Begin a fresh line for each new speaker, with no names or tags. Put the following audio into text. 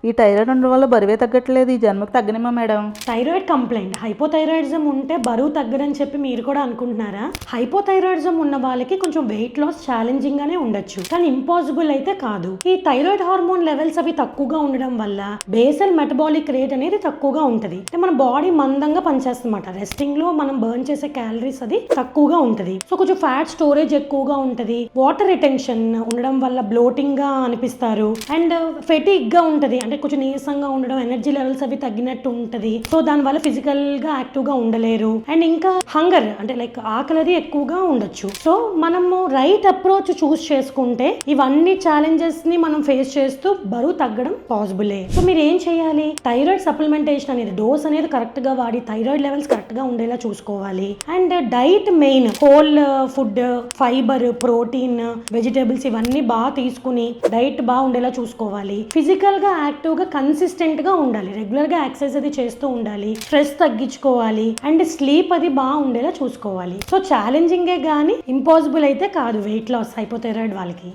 ఈ థైరాయిడ్ ఉండడం వల్ల బరువే తగ్గట్లేదు, ఈ జన్మకు తగ్గనిమా మేడం?
థైరాయిడ్ కంప్లైంట్, హైపోథైరాయిడిజం ఉంటే బరువు తగ్గదని చెప్పి మీరు కూడా అనుకుంటున్నారా? హైపోథైరాయిడిజం ఉన్న వాళ్ళకి కొంచెం వెయిట్ లాస్ ఛాలెంజింగ్ గానే ఉండొచ్చు, కానీ ఇంపాసిబుల్ అయితే కాదు. ఈ థైరాయిడ్ హార్మోన్ లెవెల్స్ అవి తక్కువగా ఉండడం వల్ల బేసల్ మెటబాలిక్ రేట్ అనేది తక్కువగా ఉంటది. అంటే మన బాడీ మందంగా పనిచేస్తుందన్నమాట. రెస్టింగ్ లో మనం బర్న్ చేసే క్యాలరీస్ అది తక్కువగా ఉంటది. సో కొంచెం ఫ్యాట్ స్టోరేజ్ ఎక్కువగా ఉంటది. వాటర్ రిటెన్షన్ ఉండడం వల్ల బ్లోటింగ్ గా అనిపిస్తారు అండ్ ఫెటిక్ గా ఉంటది. అంటే కొంచెం నీరసంగా ఉండడం, ఎనర్జీ లెవెల్స్ అవి తగ్గినట్టు ఉంటది. సో దాని వల్ల ఫిజికల్ గా యాక్టివ్ గా ఉండలేరు. అండ్ ఇంకా హంగర్ అంటే లైక్ ఆకలి ఎక్కువగా ఉండొచ్చు. సో మనము రైట్ అప్రోచ్ చూస్ చేసుకుంటే ఇవన్నీ ఛాలెంజెస్ ని మనం ఫేస్ చేస్తూ బరువు తగ్గడం పాసిబులే. సో మీరు ఏం చేయాలి? థైరాయిడ్ సప్లిమెంటేషన్ అనేది డోస్ అనేది కరెక్ట్ గా వాడి థైరాయిడ్ లెవెల్స్ కరెక్ట్ గా ఉండేలా చూసుకోవాలి. And diet main, whole food, fibre, protein, vegetables ఇవన్నీ బాగా తీసుకుని డైట్ బాగా ఉండేలా చూసుకోవాలి. ఫిజికల్ గా యాక్టివ్ గా కన్సిస్టెంట్ గా ఉండాలి. రెగ్యులర్ గా ఎక్సర్సైజ్ అది చేస్తూ ఉండాలి. స్ట్రెస్ తగ్గించుకోవాలి అండ్ స్లీప్ అది బాగా ఉండేలా చూసుకోవాలి. సో ఛాలెంజింగే గానీ ఇంపాసిబుల్ అయితే కాదు వెయిట్ లాస్ హైపోథైరాయిడ్ వాళ్ళకి.